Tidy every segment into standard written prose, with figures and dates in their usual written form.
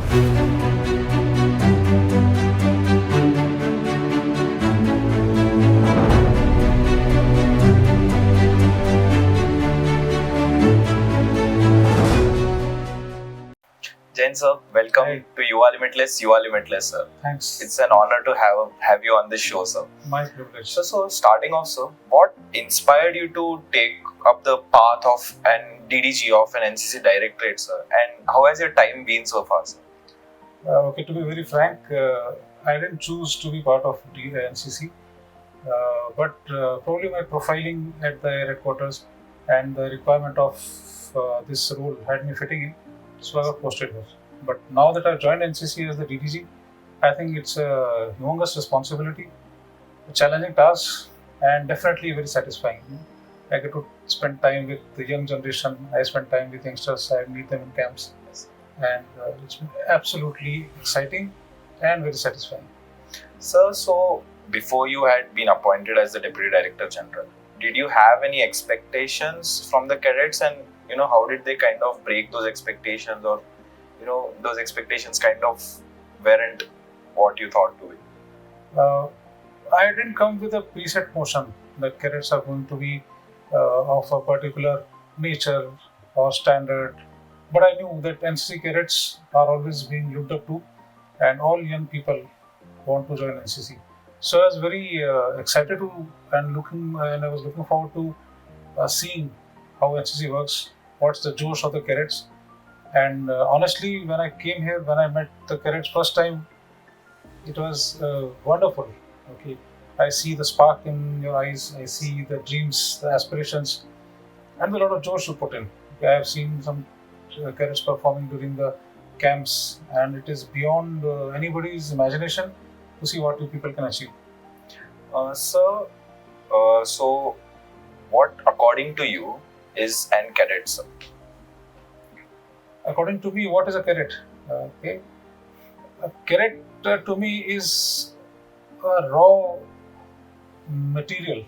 Jain sir, welcome Hi. to You Are Limitless, You Are Limitless, sir. Thanks. It's an honor to have you on this show, sir. My privilege. So starting off, sir, what inspired you to take up the path of an DDG, of an NCC Directorate, sir? And how has your time been so far, sir? Okay, to be very frank, I didn't choose to be part of NCC, but probably my profiling at the headquarters and the requirement of this role had me fitting in, so I got posted here. But now that I've joined NCC as the DDG, I think it's a humongous responsibility, a challenging task, and definitely very satisfying. I get to spend time with the young generation. I spend time with youngsters. I meet them in camps, and it's been absolutely exciting and very satisfying. Sir, so before you had been appointed as the Deputy Director General, did you have any expectations from the cadets, and how did they kind of break those expectations, or those expectations kind of weren't what you thought to be? I didn't come with a preset notion that cadets are going to be of a particular nature or standard, but I knew that NCC cadets are always being looked up to, and all young people want to join NCC. So I was very excited to and I was looking forward to seeing how NCC works, what's the josh of the cadets. And honestly, when I came here, when I met the cadets first time, it was wonderful. Okay, I see the spark in your eyes. I see the dreams, the aspirations, and a lot of josh you put in. I have seen some cadets performing during the camps, and it is beyond anybody's imagination to see what you people can achieve. Sir, so what, according to you, is an cadet, sir? According to me, what is a cadet? Okay, a cadet to me is a raw material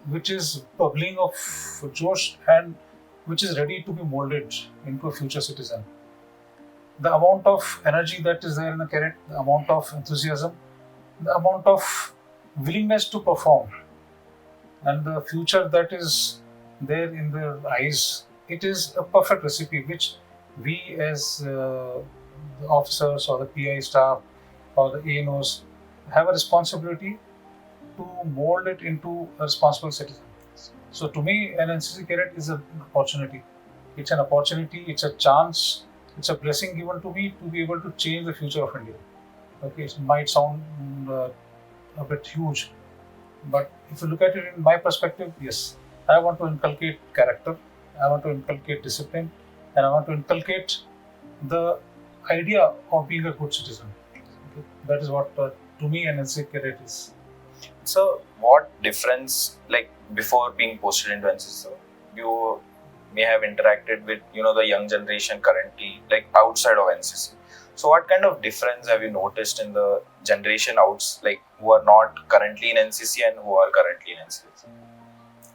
which is bubbling of josh and which is ready to be molded into a future citizen. The amount of energy that is there in a cadet, the amount of enthusiasm, the amount of willingness to perform, and the future that is there in their eyes, it is a perfect recipe which we as the officers or the PI staff or the ANOs have a responsibility to mold it into a responsible citizen. So to me, an NCC cadet is an opportunity. It's an opportunity, it's a chance, it's a blessing given to me to be able to change the future of India. Okay, it might sound a bit huge, but if you look at it in my perspective, yes, I want to inculcate character, I want to inculcate discipline, and I want to inculcate the idea of being a good citizen. Okay? That is what to me an NCC cadet is. So, what difference, like before being posted into NCC, sir, you may have interacted with the young generation currently, like outside of NCC. So, what kind of difference have you noticed in the generation like who are not currently in NCC and who are currently in NCC?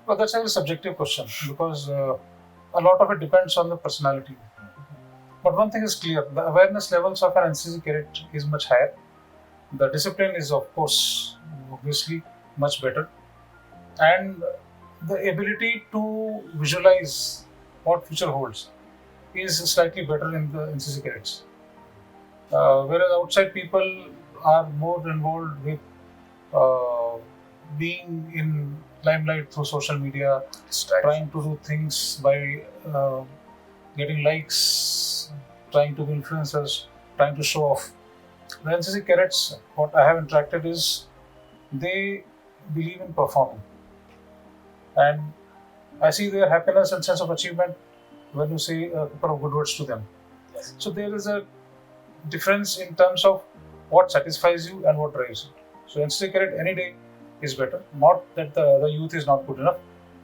Well, that's a very subjective question because a lot of it depends on the personality. But one thing is clear: the awareness levels of an NCC cadet is much higher. The discipline is, of course, obviously much better, and the ability to visualize what future holds is slightly better in the NCC cadets. Whereas outside people are more involved with uh, being in limelight through social media, trying to do things by getting likes, trying to be influencers, trying to show off. The NCC cadets, what I have interacted is they believe in performing, and I see their happiness and sense of achievement when you say a couple of good words to them. Yes. So there is a difference in terms of what satisfies you and what drives you. So NCC cadet any day is better. Not that the youth is not good enough,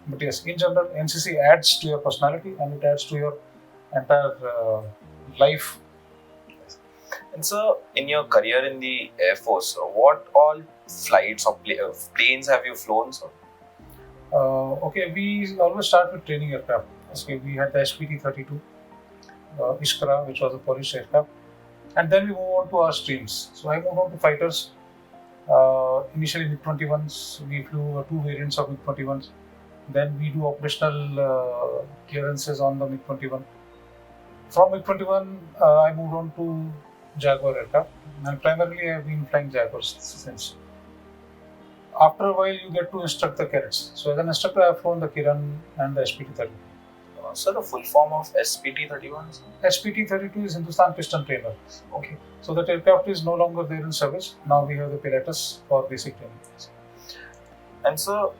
but yes, in general, NCC adds to your personality and it adds to your entire life. And so, in your career in the Air Force, what all flights or planes have you flown, sir? Okay, we always start with training aircraft. Okay, we had the SPT-32, Iskra, which was a Polish aircraft. And then we move on to our streams. So I moved on to fighters. Initially MiG-21s, we flew two variants of MiG-21s. Then we do operational clearances on the MiG-21. From MiG-21, I moved on to Jaguar aircraft, and primarily I've been flying Jaguars since. After a while, you get to instruct the cadets. So as an instructor, I've flown the Kiran and the SPT-30. So the full form of SPT-31? SPT-32 is Hindustan Piston Trainer. Okay. So that aircraft is no longer there in service. Now we have the pilotus for basic training. And so,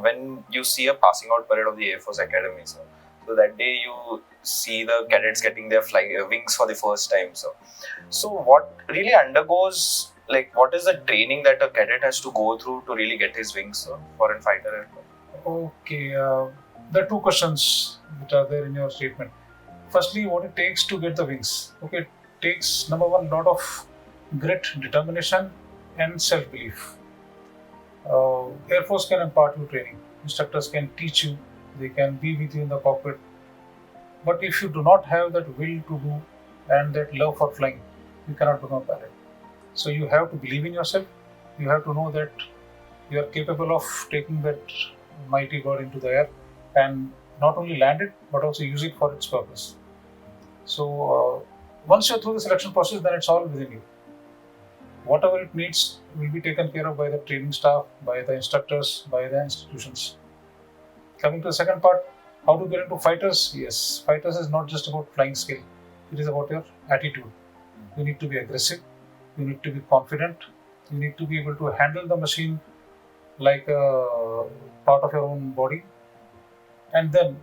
when you see a passing out parade of the Air Force Academy, so that day you see the cadets getting their wings for the first time. So what really undergoes, what is the training that a cadet has to go through to really get his wings for a fighter aircraft? Okay, there are two questions which are there in your statement. Firstly, what it takes to get the wings. Okay, it takes, number one, lot of grit, determination, and self-belief. Air Force can impart you training. Instructors can teach you. They can be with you in the cockpit. But if you do not have that will to do and that love for flying, you cannot become a pilot. So you have to believe in yourself. You have to know that you are capable of taking that mighty bird into the air and not only land it but also use it for its purpose. So once you're through the selection process, then it's all within you. Whatever it needs will be taken care of by the training staff, by the instructors, by the institutions. Coming to the second part, how to get into fighters? Yes, fighters is not just about flying skill. It is about your attitude. You need to be aggressive. You need to be confident. You need to be able to handle the machine like a part of your own body. And then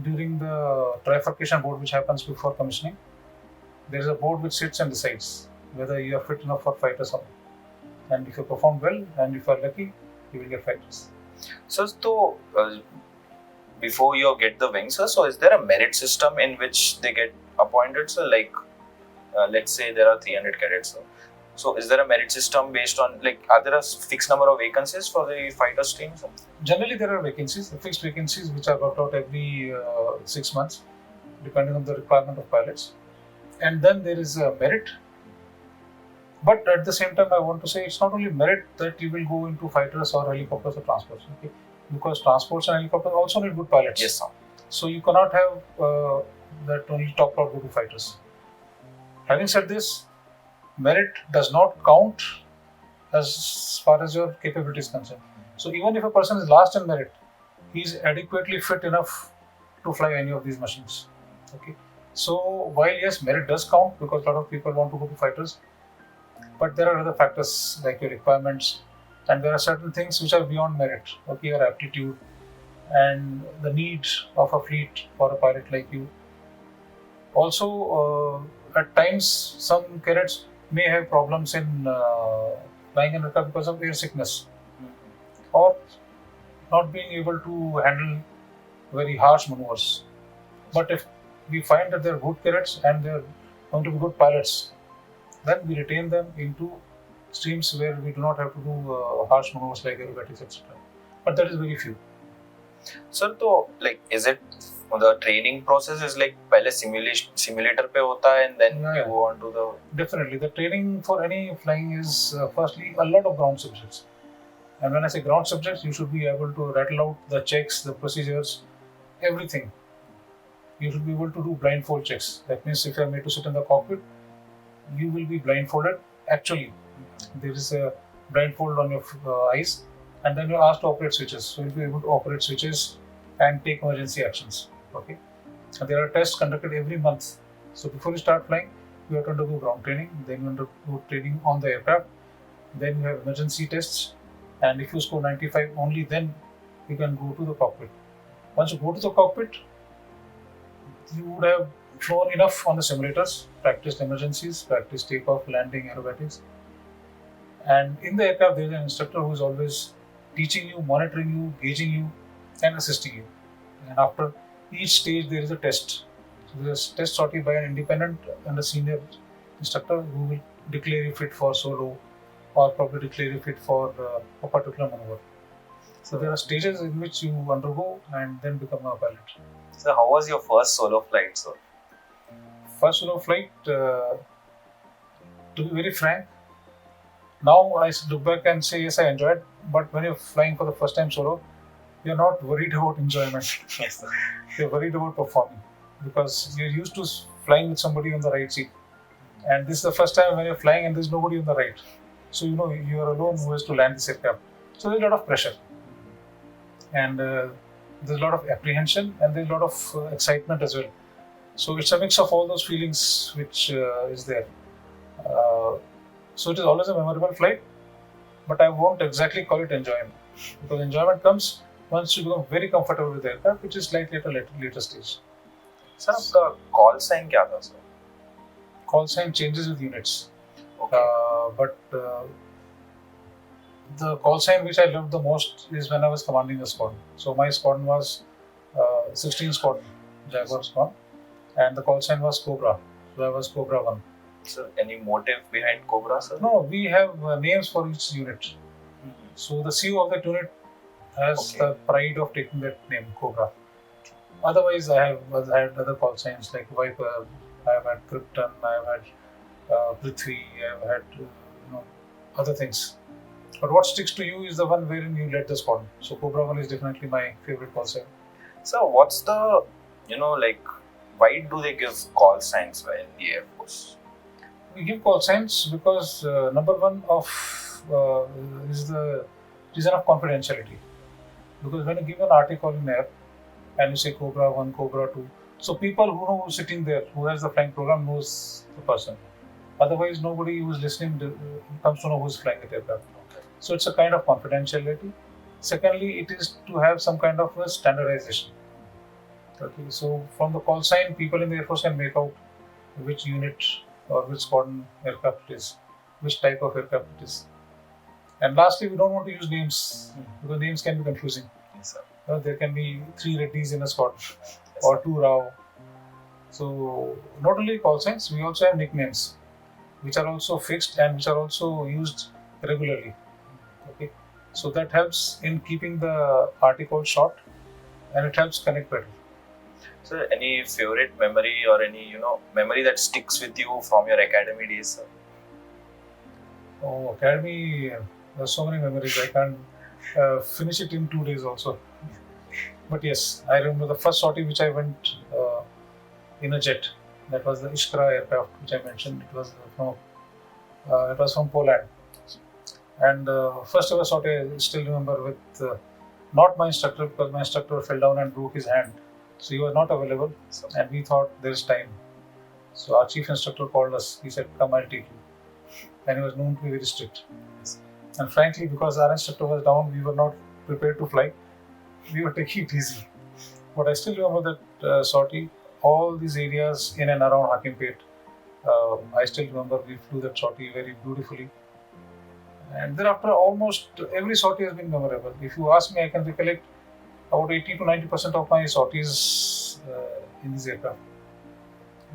during the trifurcation board, which happens before commissioning, there is a board which sits and decides whether you are fit enough for fighters or not. And if you perform well and if you are lucky, you will get fighters. So, before you get the wings, so is there a merit system in which they get appointed? So, let's say there are 300 cadets. So, is there a merit system based on, are there a fixed number of vacancies for the fighter stream? Generally, there are vacancies, fixed vacancies, which are worked out every 6 months, depending on the requirement of pilots. And then there is a merit. But at the same time, I want to say it's not only merit that you will go into fighters or helicopters or transports. Okay? Because transports and helicopters also need good pilots. Yes, sir. So you cannot have that only top go to fighters. Having said this, merit does not count as far as your capability is concerned. So even if a person is last in merit, he is adequately fit enough to fly any of these machines. Okay. So while yes, merit does count because a lot of people want to go to fighters, but there are other factors like your requirements, and there are certain things which are beyond merit. Okay, your aptitude and the need of a fleet for a pilot like you. Also, at times, some cadets may have problems in flying an aircraft because of air sickness or not being able to handle very harsh maneuvers. But if we find that they're good cadets and they're going to be good pilots, then we retain them into streams where we do not have to do harsh maneuvers like aerobatics, etc. But that is very few. Sir, so is it the training process is पहले simulator पे होता है and then you go on to the... Definitely, the training for any flying is firstly a lot of ground subjects. And when I say ground subjects, you should be able to rattle out the checks, the procedures, everything. You should be able to do blindfold checks. That means if you are made to sit in the cockpit, you will be blindfolded. Actually, there is a blindfold on your eyes, and then you're asked to operate switches. So you'll be able to operate switches and take emergency actions. Okay. And there are tests conducted every month. So before you start flying, you have to undergo ground training, then you undergo training on the aircraft, then you have emergency tests, and if you score 95, only then you can go to the cockpit. Once you go to the cockpit, you would have flown enough on the simulators, practiced emergencies, practiced takeoff, landing, aerobatics. And in the aircraft, there is an instructor who is always teaching you, monitoring you, gauging you, and assisting you. And after each stage, there is a test. So there is a test sorted by an independent and a senior instructor who will declare you fit for solo or probably declare you fit for a particular maneuver. So there are stages in which you undergo and then become a pilot. So how was your first solo flight, sir? first solo flight, to be very frank, now I look back and say, yes, I enjoyed. But when you're flying for the first time solo, you're not worried about enjoyment. Yes, sir. You're worried about performing because you're used to flying with somebody on the right seat. And this is the first time when you're flying and there's nobody on the right. So you know you're alone who has to land this aircraft. So there's a lot of pressure. And there's a lot of apprehension and there's a lot of excitement as well. So it's a mix of all those feelings which is there. So it is always a memorable flight, but I won't exactly call it enjoyment, because enjoyment comes once you become very comfortable with the aircraft, which is slightly at a later stage. Sir, आपका call sign क्या था, sir? Call sign changes with units. Okay. But the call sign which I loved the most is when I was commanding the squadron. So my squadron was 16 squadron, Jaguar squadron, and the call sign was Cobra. So I was Cobra 1. So any motive behind Cobra, sir? No, we have names for each unit. So the CEO of that unit has the pride of taking that name, Cobra. Otherwise, I have had other call signs like Viper, I have had Krypton, I have had Prithvi, I have had other things. But what sticks to you is the one wherein you led the squadron. So Cobra 1 is definitely my favorite call sign. So what's the, why do they give call signs in the Air Force? We give call signs because number one is the reason of confidentiality. Because when you give an article in air and you say Cobra 1, Cobra 2, so people who know who's sitting there, who has the flying program, knows the person. Otherwise, nobody who's listening comes to know who's flying the aircraft. So it's a kind of confidentiality. Secondly, it is to have some kind of a standardization. Okay, so from the call sign, people in the Air Force can make out which unit or which squadron aircraft it is, which type of aircraft it is. And lastly, we don't want to use names because names can be confusing. Yes, sir. There can be 3 Reddys in a squadron or 2 Rao. So not only call signs, we also have nicknames which are also fixed and which are also used regularly. Okay, so that helps in keeping the article short and it helps connect better. So any favorite memory or any memory that sticks with you from your academy days, sir? Oh, academy, there's so many memories. I can't finish it in 2 days also. But yes, I remember the first sortie which I went in a jet. That was the Iskra aircraft which I mentioned. It was from Poland. And first ever sortie I still remember with not my instructor, because my instructor fell down and broke his hand. So he was not available, and we thought there's time. So our chief instructor called us. He said, "Come, I'll take you." And he was known to be very strict. And frankly, because our instructor was down, we were not prepared to fly. We were taking it easy. But I still remember that sortie. All these areas in and around Hakimpet, I still remember we flew that sortie very beautifully. And thereafter, almost every sortie has been memorable. If you ask me, I can recollect about 80 to 90% of my sorties in this aircraft.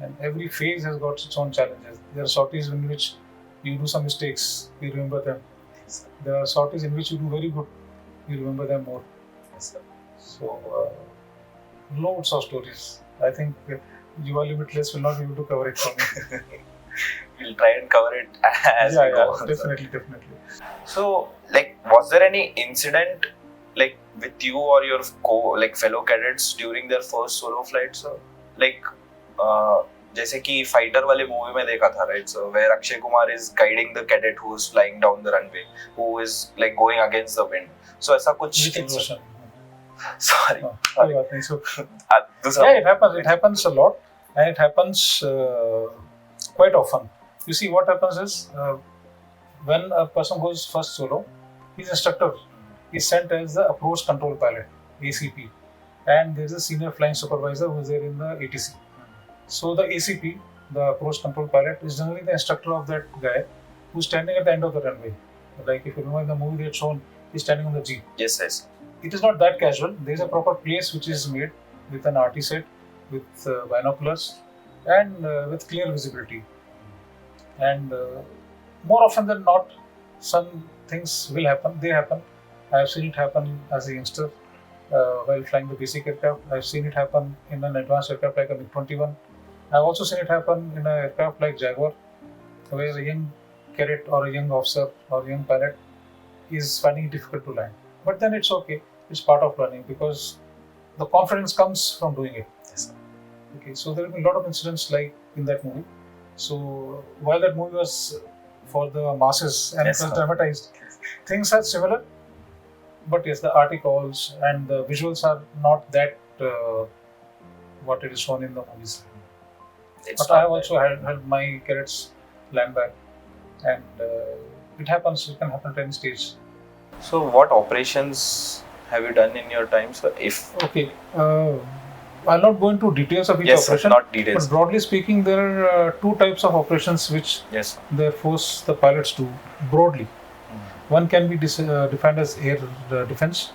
And every phase has got its own challenges. There are sorties in which you do some mistakes, you remember them. There are sorties in which you do very good, you remember them more. So, loads of stories. I think you are limitless will not be able to cover it for me. We'll try and cover it as we go. Yeah, definitely. So, was there any incident with you or your fellow cadets during their first solo flights? जैसे कि fighter वाले movie में देखा था, right? So where Akshay Kumar is guiding the cadet who is flying down the runway, who is going against the wind. So ऐसा कुछ. Sorry. So, yeah, it happens. It happens a lot, and it happens quite often. You see, what happens is when a person goes first solo, his instructor is sent as the approach control pilot, ACP, and there is a senior flying supervisor who is there in the ATC. So the ACP, the approach control pilot, is generally the instructor of that guy who's standing at the end of the runway. Like if you remember in the movie they had shown, he's standing on the G. Yes. It is not that casual. There is a proper place which is made with an RT set, with binoculars, and with clear visibility. And more often than not, some things will happen. They happen. I have seen it happen as a youngster while flying the basic aircraft. I have seen it happen in an advanced aircraft like a MiG-21. I've also seen it happen in an aircraft like Jaguar, where a young cadet or a young officer or a young pilot is finding it difficult to land. But then it's okay. It's part of learning because the confidence comes from doing it. Yes, sir. Okay, so there have been a lot of incidents like in that movie. So while that movie was for the masses and Yes, it was sir. dramatized, things are similar. But yes, the articles and the visuals are not that what it is shown in the movies. It's But I not have that. also had my cadets land back, and it happens. It can happen at any stage. So, what operations have you done in your time, sir? If Okay, I'll not go into details of each yes, sir, operation. not details. But broadly speaking, there are two types of operations which Yes, sir. they force the pilots to broadly. One can be defined as air defense,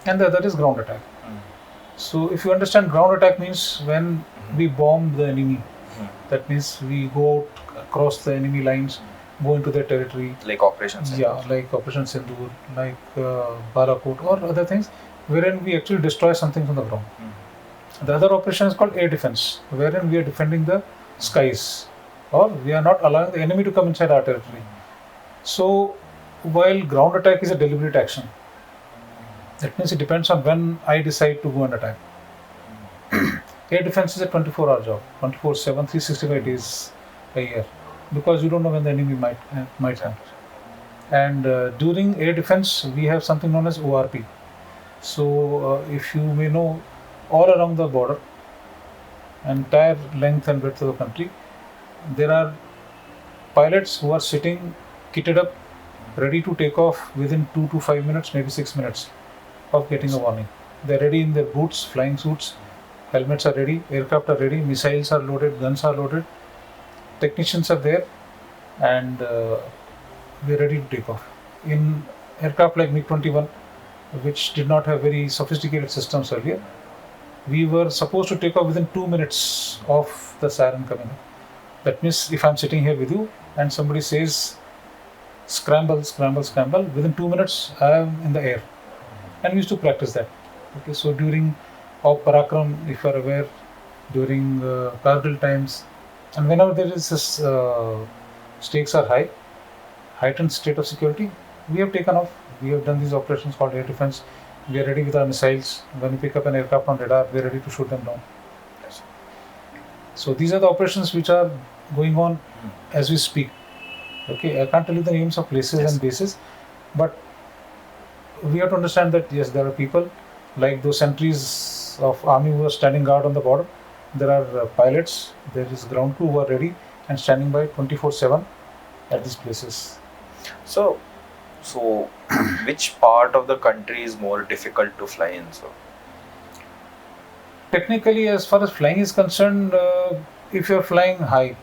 and the other is ground attack. So, if you understand, ground attack means when we bomb the enemy. That means we go out across the enemy lines, go into their territory. Like operations. Yeah, like Operation Sindoor, like Balakot, or other things, wherein we actually destroy something from the ground. The other operation is called air defense, wherein we are defending the skies, or we are not allowing the enemy to come inside our territory. So, while ground attack is a deliberate action, that means it depends on when I decide to go and attack. Air defense is a 24-hour job, 24/7, 365 days a year, because you don't know when the enemy might come. And during air defense, we have something known as ORP. So, if you may know, all around the border, entire length and breadth of the country, there are pilots who are sitting kitted up, ready to take off within 2 to 5 minutes, maybe 6 minutes of getting a warning. They're ready in their boots, flying suits, helmets are ready, aircraft are ready, missiles are loaded, guns are loaded, technicians are there, and we're ready to take off. In aircraft like MiG-21, which did not have very sophisticated systems earlier, we were supposed to take off within 2 minutes of the siren coming up. That means if I'm sitting here with you and somebody says scramble, scramble, scramble, within 2 minutes I am in the air. And we used to practice that. Okay, so during Parakram, if you are aware, during Kargil times, and whenever there is this stakes are high, heightened state of security, we have taken off. We have done these operations called air defense. We are ready with our missiles. When we pick up an aircraft on radar, we are ready to shoot them down. Yes. So these are the operations which are going on as we speak. Okay, I can't tell you the names of places Yes. and bases, but we have to understand that yes, there are people like those sentries of army who are standing guard on the border. There are pilots. There is ground crew who are ready and standing by 24/7 at these places. So, which part of the country is more difficult to fly in? So, Technically, as far as flying is concerned, if you are flying high,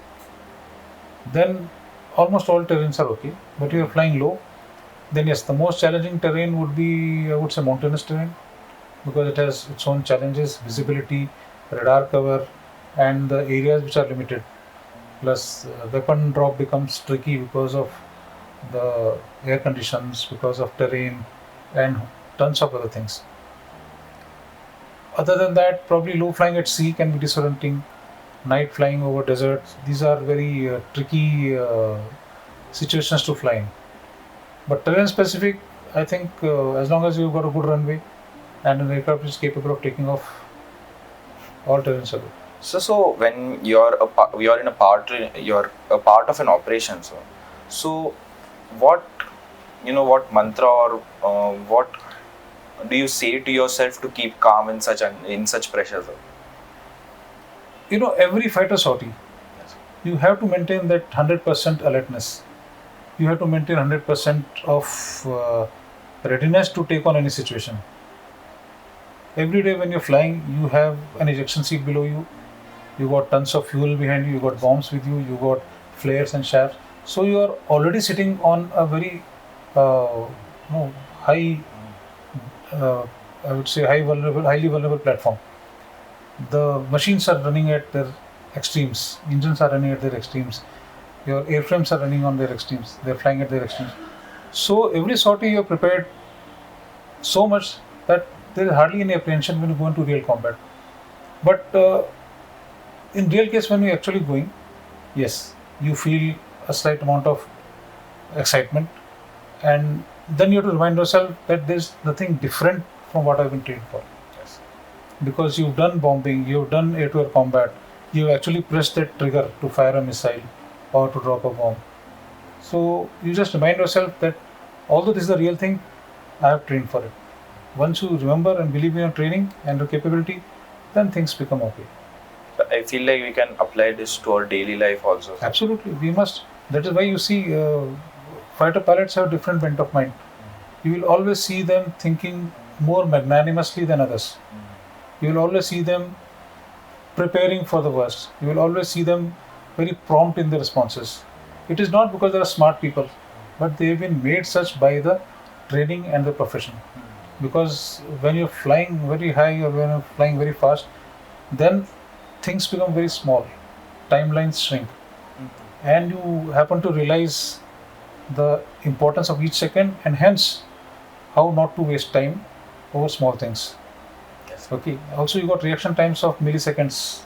then almost all terrains are okay. But if you are flying low, then yes, the most challenging terrain would be, I would say, mountainous terrain, because it has its own challenges, visibility, radar cover, and the areas which are limited. Plus, weapon drop becomes tricky because of the air conditions, because of terrain, and tons of other things. Other than that, probably low flying at sea can be disorienting. Night flying over deserts, these are very tricky situations to fly in. But terrain specific, I think as long as you've got a good runway and an aircraft is capable of taking off, all terrains are good. so when you're in a part, you're a part of an operation. So what what mantra or what do you say to yourself to keep calm in such pressure, sir? Every fighter sortie, Yes. you have to maintain that 100% alertness. You have to maintain 100% of readiness to take on any situation. Every day when you're flying, you have an ejection seat below you. You got tons of fuel behind you. You got bombs with you. You got flares and shafts. So you are already sitting on a very high, I would say, highly vulnerable platform. The machines are running at their extremes. Engines are running at their extremes. Your airframes are running on their extremes. They're flying at their extremes. So every sortie you're prepared so much that there is hardly any apprehension when you go into real combat. But in real case, when you're actually going, yes, you feel a slight amount of excitement, and then you have to remind yourself that there's nothing different from what I've been trained for. Yes. Because you've done bombing, you've done air-to-air combat, you've actually pressed that trigger to fire a missile or to drop a bomb. So you just remind yourself that although this is the real thing, I have trained for it. Once you remember and believe in your training and your capability, then things become okay. So I feel like we can apply this to our daily life also. Absolutely, we must. That is why you see fighter pilots have different bent of mind. You will always see them thinking more magnanimously than others. You will always see them preparing for the worst. You will always see them very prompt in their responses. It is not because they are smart people, but they have been made such by the training and the profession. Because when you're flying very high or when you're flying very fast, then things become very small, timelines shrink, and you happen to realize the importance of each second, and hence how not to waste time over small things. Yes. Okay. Also, you got reaction times of milliseconds.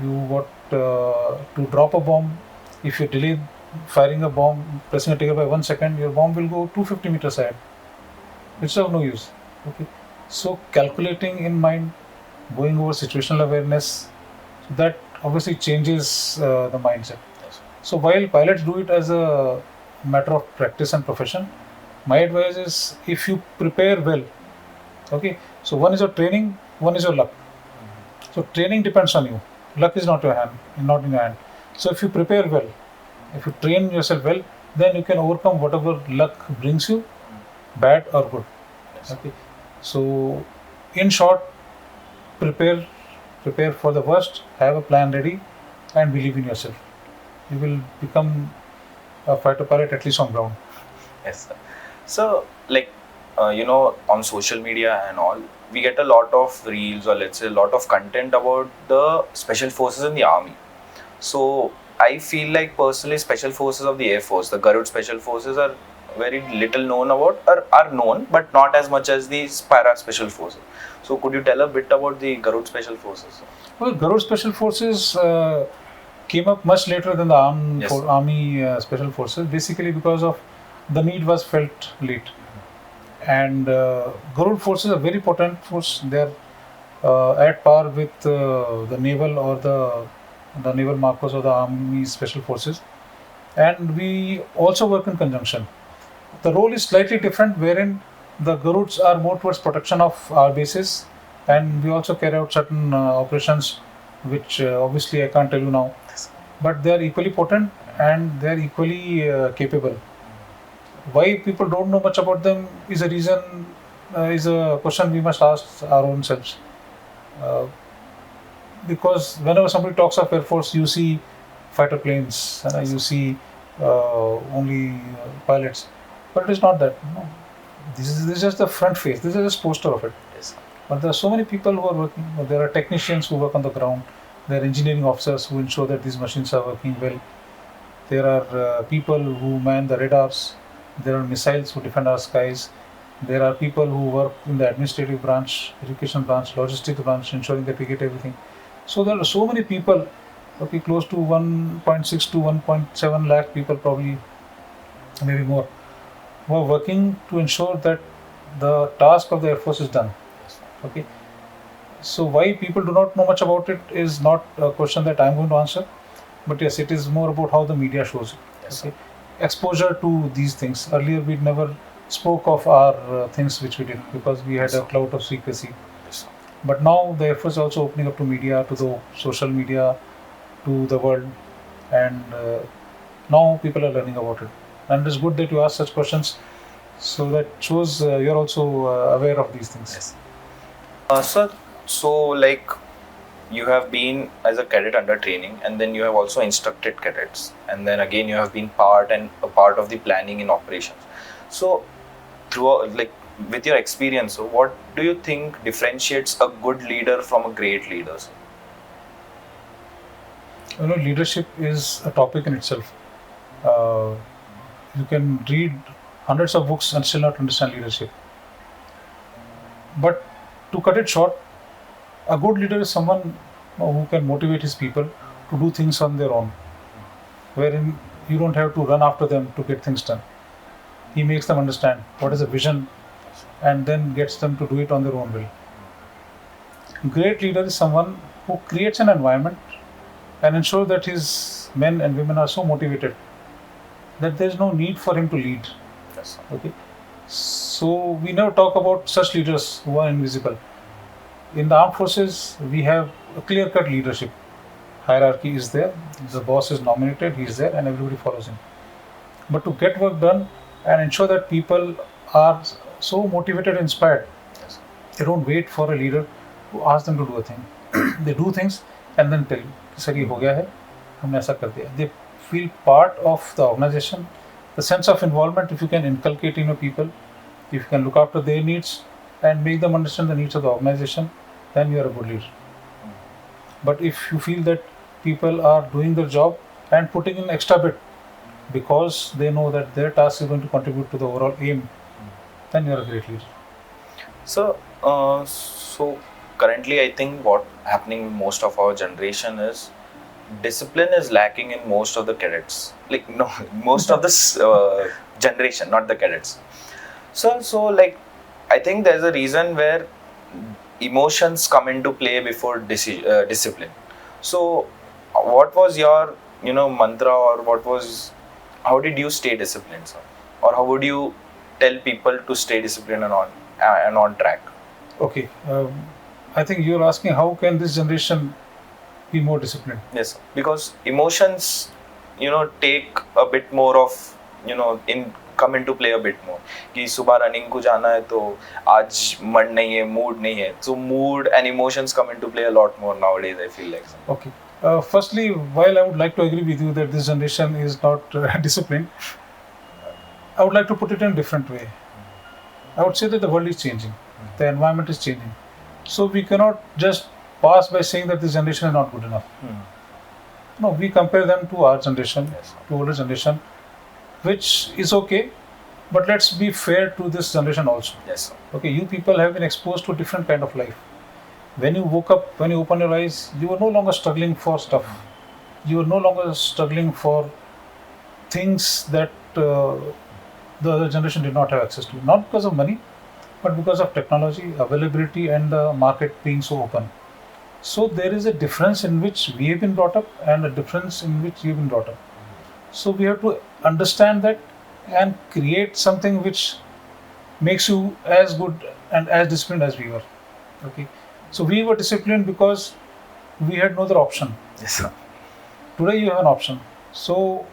You got to drop a bomb. If you delay firing a bomb, pressing a trigger by 1 second, your bomb will go 250 meters ahead. It's of no use. Okay. So calculating in mind, going over situational awareness, that obviously changes the mindset. Yes. So while pilots do it as a matter of practice and profession, my advice is if you prepare well, okay. So one is your training, one is your luck. So training depends on you. Luck is not not in your hand. So if you prepare well, if you train yourself well, then you can overcome whatever luck brings you, bad or good. Yes. Okay. So in short, prepare for the worst, have a plan ready, and believe in yourself. You will become a fighter pilot, at least on ground. Yes, sir. So, like, on social media and all, we get a lot of reels or let's say a lot of content about the special forces in the army. So, I feel like personally, special forces of the Air Force, the Garud Special Forces, are very little known about, or are known, but not as much as the para special forces. So, could you tell a bit about the Garud Special Forces? Well, Garud Special Forces came up much later than the Yes. Army Special Forces, basically because of the need was felt late. And Garud forces are very potent force. They are at par with the naval or the naval marcos or the Army Special Forces. And we also work in conjunction. The role is slightly different, wherein the Garuds are more towards protection of our bases, and we also carry out certain operations, which obviously I can't tell you now. But they are equally potent and they are equally capable. Why people don't know much about them is a question we must ask our own selves. Because whenever somebody talks of Air Force, you see fighter planes, you see only pilots, but it is not that. No. This is just the front face. This is just poster of it. Yes. But there are so many people who are working. There are technicians who work on the ground. There are engineering officers who ensure that these machines are working well. There are people who man the radars. There are missiles who defend our skies. There are people who work in the administrative branch, education branch, logistics branch, ensuring that we get everything. So there are so many people, okay, close to 1.6 to 1.7 lakh people, probably, maybe more, who are working to ensure that the task of the Air Force is done. Okay. So why people do not know much about it is not a question that I am going to answer, but yes, it is more about how the media shows it. Yes. Okay. Exposure to these things. Earlier, we never spoke of our things which we did because we had a cloud of secrecy. Yes. But now the Air Force is also opening up to media, to the social media, to the world, and now people are learning about it. And it's good that you ask such questions, so that shows you're also aware of these things. Yes. Sir, so like you have been as a cadet under training, and then you have also instructed cadets, and then again you have been a part of the planning in operations. So, throughout, like with your experience, so what do you think differentiates a good leader from a great leader? Sir? You know, leadership is a topic in itself. You can read hundreds of books and still not understand leadership. But to cut it short, a good leader is someone who can motivate his people to do things on their own, wherein you don't have to run after them to get things done. He makes them understand what is the vision and then gets them to do it on their own will. Great leader is someone who creates an environment and ensures that his men and women are so motivated that there is no need for him to lead. Yes. Okay, so we never talk about such leaders who are invisible. In the armed forces, we have a clear-cut leadership. Hierarchy is there, the boss is nominated, he is there, and everybody follows him. But to get work done and ensure that people are so motivated and inspired, Yes. they don't wait for a leader to ask them to do a thing. They do things and then tell you, sir, ये हो गया है, हमने ऐसा कर दिया. They feel part of the organization. The sense of involvement, if you can inculcate in your people, if you can look after their needs and make them understand the needs of the organization, then you are a good leader. But if you feel that people are doing their job and putting in extra bit because they know that their task is going to contribute to the overall aim, then you are a great leader. So currently, I think what happening in most of our generation is discipline is lacking in most of the cadets. Like no, most of this generation, not the cadets. So like I think there's a reason where emotions come into play before discipline. So what was your mantra, or how did you stay disciplined, sir? Or how would you tell people to stay disciplined and on track? Okay, I think you're asking how can this generation be more disciplined? Yes, sir. Because emotions take a bit more of come into play a bit more. कि सुबह running को जाना है तो आज मन नहीं है, मूड नहीं है. So mood and emotions come into play a lot more nowadays, I feel like. Okay. Firstly, while I would like to agree with you that this generation is not disciplined, I would like to put it in a different way. I would say that the world is changing, the environment is changing. So we cannot just pass by saying that this generation is not good enough. No, we compare them to our generation, Yes. to older generation, which is okay, but let's be fair to this generation also. Yes, sir. Okay, you people have been exposed to a different kind of life. When you woke up, when you open your eyes, you were no longer struggling for stuff. You were no longer struggling for things that the other generation did not have access to. Not because of money, but because of technology, availability, and the market being so open. So there is a difference in which we have been brought up and a difference in which you have been brought up. So we have to understand that and create something which makes you as good and as disciplined as we were. Okay. So we were disciplined because we had no other option. Yes, sir. Today you have an option. So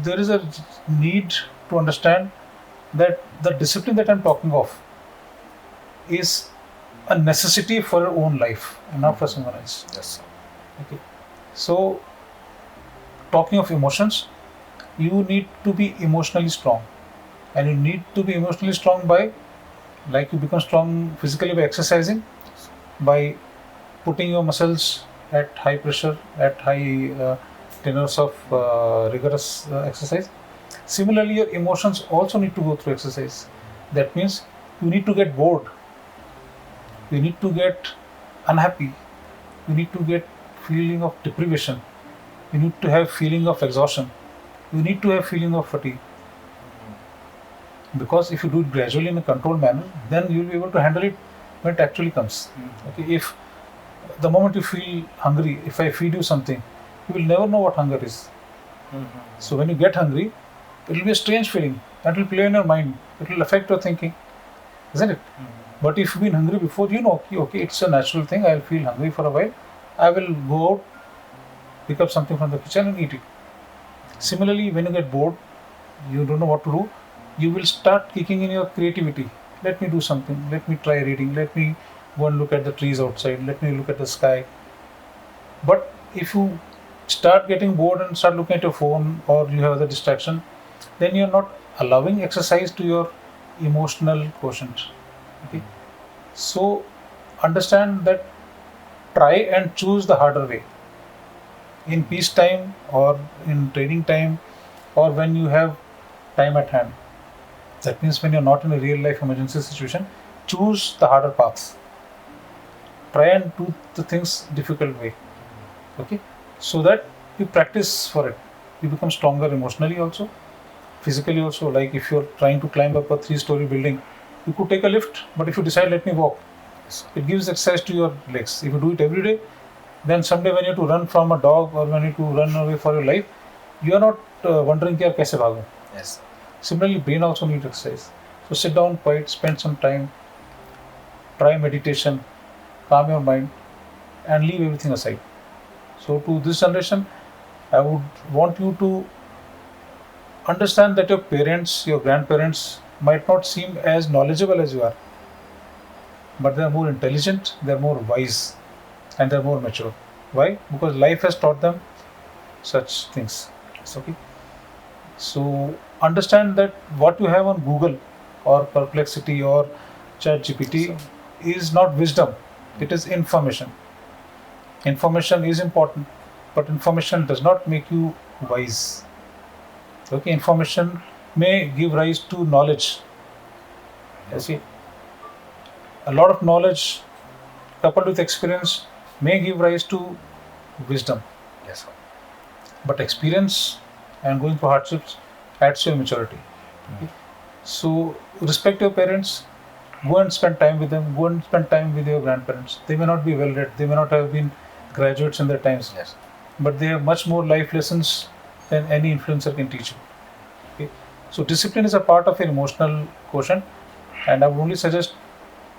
there is a need to understand that the discipline that I'm talking of is a necessity for your own life and not for someone else. Yes, sir. Okay. So talking of emotions, you need to be emotionally strong, and you need to be emotionally strong by, like, you become strong physically by exercising, by putting your muscles at high pressure, at high tenors of rigorous exercise. Similarly, your emotions also need to go through exercise. That means you need to get bored, you need to get unhappy, you need to get feeling of deprivation, you need to have feeling of exhaustion, you need to have feeling of fatigue. Because if you do it gradually in a controlled manner, then you will be able to handle it when it actually comes. Okay, if the moment you feel hungry, if I feed you something, you will never know what hunger is. So when you get hungry, it will be a strange feeling. That will play in your mind. It will affect your thinking, isn't it? But if you've been hungry before, you know, okay, it's a natural thing. I'll feel hungry for a while. I will go out, pick up something from the kitchen and eat it. Similarly, when you get bored, you don't know what to do, you will start kicking in your creativity. Let me do something. Let me try reading. Let me go and look at the trees outside. Let me look at the sky. But if you start getting bored and start looking at your phone, or you have other distraction, then you're not allowing exercise to your emotional quotient. Okay. So understand that, try and choose the harder way. In peace time, or in training time, or when you have time at hand. That means when you're not in a real life emergency situation, choose the harder path. try and do the things difficult way. Okay, so that you practice for it, you become stronger emotionally also, physically also. Like if you're trying to climb up a 3-story building, you could take a lift, but if you decide let me walk, it gives exercise to your legs. If you do it every day, then someday when you have to run from a dog or when you have to run away for your life, you are not wondering कि यार कैसे भागूं. Yes. Similarly, brain also needs exercise. So sit down, quiet, spend some time, try meditation, calm your mind, and leave everything aside. So to this generation, I would want you to understand that your parents, your grandparents might not seem as knowledgeable as you are, but they are more intelligent, they are more wise, and they are more mature. Why? Because life has taught them such things. Okay. So understand that what you have on Google or Perplexity or ChatGPT is not wisdom, it is information. Information is important, but information does not make you wise. Okay, information may give rise to knowledge. You see, a lot of knowledge coupled with experience may give rise to wisdom. Yes, sir. But experience and going through hardships adds to your maturity. Okay? So respect your parents, go and spend time with them, go and spend time with your grandparents. They may not be well read, they may not have been graduates in their times, Yes. but they have much more life lessons than any influencer can teach you. Okay? So discipline is a part of your emotional quotient, and I would only suggest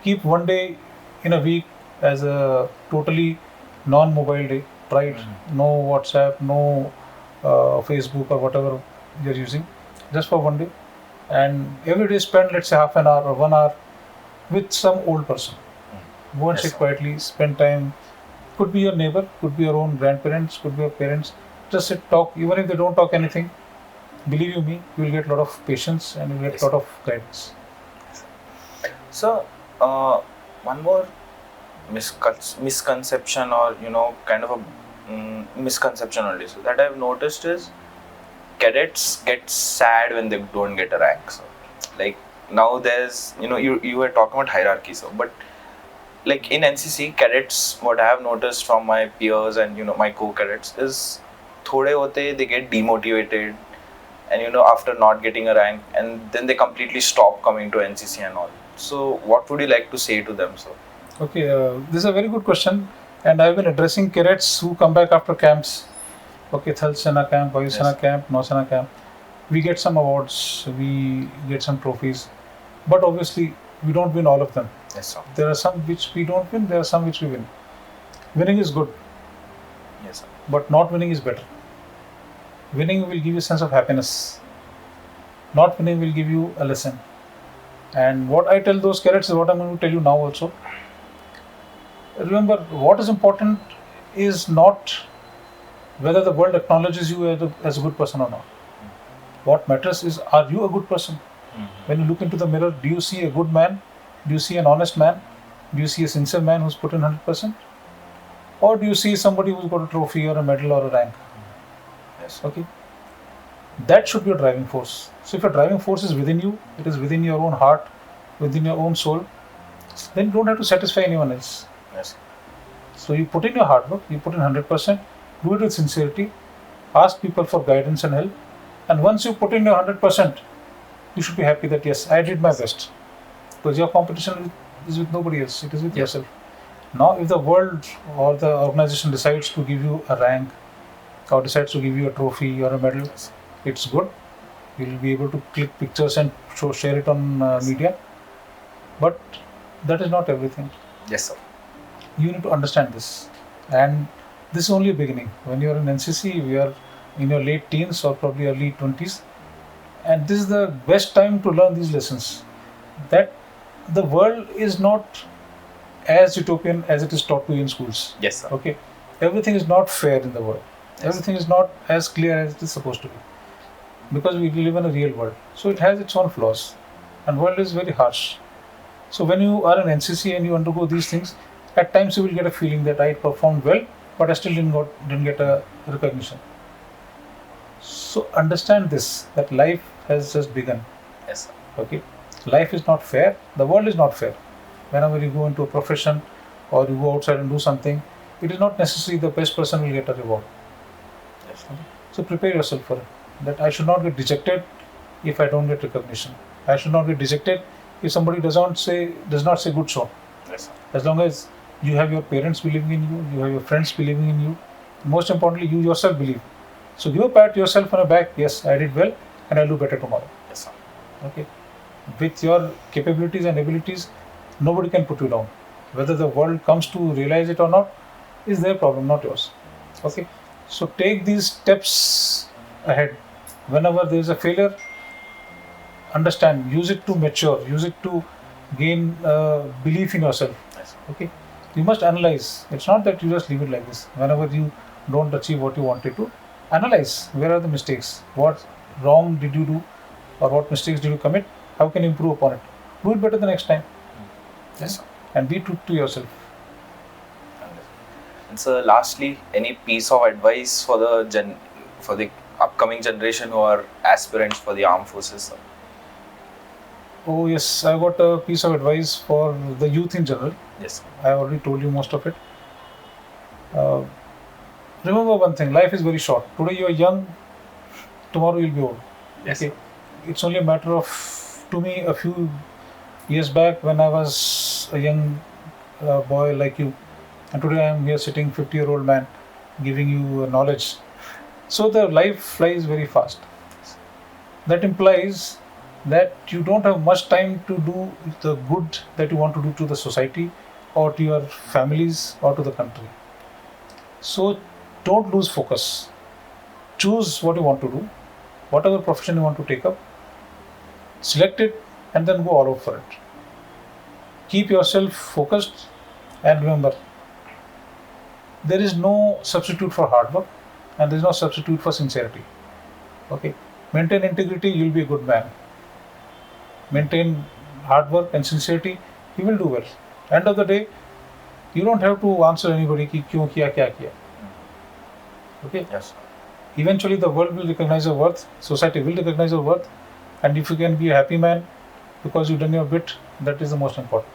keep one day in a week as a totally non-mobile day. Try it. No WhatsApp, no Facebook or whatever you're using, just for one day. And every day spend, let's say, half an hour or 1 hour with some old person. Go and Yes, sit sir. quietly, spend time. Could be your neighbor, could be your own grandparents, could be your parents. Just sit, talk. Even if they don't talk anything, believe you me, you will get a lot of patience and you will get Yes, a lot of guidance. So, one more misconception, or kind of a misconception only. So that I've noticed is cadets get sad when they don't get a rank. So, like now there's you were talking about hierarchy. So, but like in NCC cadets, what I have noticed from my peers and my co-cadets is, thode hote they get demotivated, and after not getting a rank, and then they completely stop coming to NCC and all. So what would you like to say to them, sir? Okay, this is a very good question, and I've been addressing cadets who come back after camps. Okay, Thal Sena camp, Vayu Sena Yes. camp, Nausena camp. We get some awards, we get some trophies, but obviously we don't win all of them. Yes, sir. There are some which we don't win, there are some which we win. Winning is good, Yes, sir. but not winning is better. Winning will give you a sense of happiness. Not winning will give you a lesson. And what I tell those cadets is what I'm going to tell you now also. Remember, what is important is not whether the world acknowledges you as a good person or not. What matters is, are you a good person? When you look into the mirror, do you see a good man? Do you see an honest man? Do you see a sincere man who's put in 100%? Or do you see somebody who's got a trophy or a medal or a rank? Yes. Okay. That should be your driving force. So if your driving force is within you, it is within your own heart, within your own soul, then you don't have to satisfy anyone else. Yes. So you put in your hard work, you put in 100%, do it with sincerity, ask people for guidance and help, and once you put in your 100%, you should be happy that yes, I did my best. Because your competition is with nobody else, it is with yourself. Now if the world or the organization decides to give you a rank or decides to give you a trophy or a medal, it's good. You'll be able to click pictures and share it on media. But that is not everything. Yes, sir. You need to understand this. And this is only a beginning. When you are in NCC, we are in your late teens or probably early 20s. And this is the best time to learn these lessons. That the world is not as utopian as it is taught to you in schools. Yes, sir. Okay. Everything is not fair in the world. Yes. Everything is not as clear as it is supposed to be. Because we live in a real world. So it has its own flaws. And world is very harsh. So when you are in NCC and you undergo these things, at times you will get a feeling that I performed well, but I still didn't get a recognition. So understand this, that life has just begun. Yes, sir. Okay. Life is not fair. The world is not fair. Whenever you go into a profession or you go outside and do something, it is not necessary the best person will get a reward. Yes. So prepare yourself for it. That I should not get dejected if I don't get recognition. I should not get dejected if somebody does not say good show. Yes, sir. As long as you have your parents believing in you, you have your friends believing in you, most importantly, you yourself believe. So give a pat yourself on the back. Yes, I did well, and I'll do better tomorrow. Yes, sir. Okay. With your capabilities and abilities, nobody can put you down. Whether the world comes to realize it or not is their problem, not yours. Okay. So take these steps ahead. Whenever there is a failure, understand, use it to mature, use it to gain belief in yourself. Yes, sir. Okay. You must analyze. It's not that you just leave it like this. Whenever you don't achieve what you wanted to, analyze where are the mistakes, what wrong did you do, or what mistakes did you commit, how can you improve upon it, do it better the next time. Yes, sir. And be true to yourself. And sir, lastly, any piece of advice for the upcoming generation who are aspirants for the armed forces, sir? Oh yes, I got a piece of advice for the youth in general. Yes, sir. I already told you most of it. Remember one thing, life is very short. Today you are young, tomorrow you'll be old. Yes, Okay. sir. It's only a matter of, to me, a few years back when I was a young boy like you, and today I am here sitting 50-year-old man giving you knowledge. So the life flies very fast. That implies that you don't have much time to do the good that you want to do to the society or to your families or to the country. So don't lose focus. Choose what you want to do, whatever profession you want to take up, select it and then go all out for it. Keep yourself focused and remember, there is no substitute for hard work and there is no substitute for sincerity. Okay, maintain integrity, you'll be a good man. Maintain hard work and sincerity, you will do well. End of the day, you don't have to answer anybody ki kyun kiya, kya kiya. Okay. Yes, sir. Eventually, the world will recognize your worth, society will recognize your worth, and if you can be a happy man because you've done your bit, that is the most important.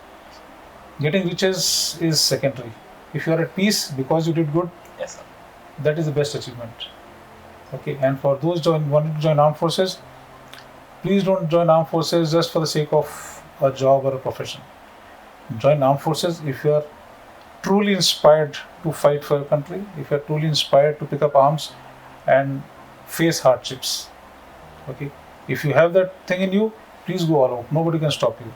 Getting riches is secondary. If you are at peace because you did good, Yes, sir. that is the best achievement. Okay, and for those wanting to join armed forces, please don't join armed forces just for the sake of a job or a profession. Join armed forces if you are truly inspired to fight for your country, if you are truly inspired to pick up arms and face hardships. Okay, if you have that thing in you, please go all out. Nobody can stop you.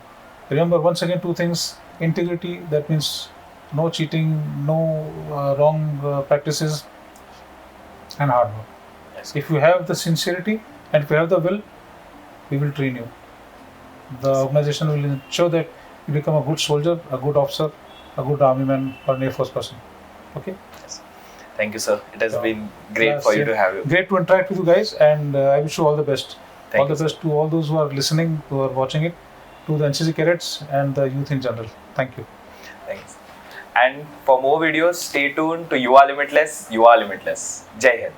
Remember once again two things: integrity, that means no cheating, no wrong practices, and hard work. Yes. If you have the sincerity and if you have the will, we will train you. The organization will ensure that you become a good soldier, a good officer, a good army man, or an Air Force person. Okay? Yes. Thank you, sir. It has Yeah. been great for you to have you. Great to interact with you guys, and I wish you all the best. Thank all you, the best to all those who are listening, who are watching it, to the NCC cadets and the youth in general. Thank you. Thanks. And for more videos, stay tuned to You Are Limitless, You Are Limitless. Jai Hind.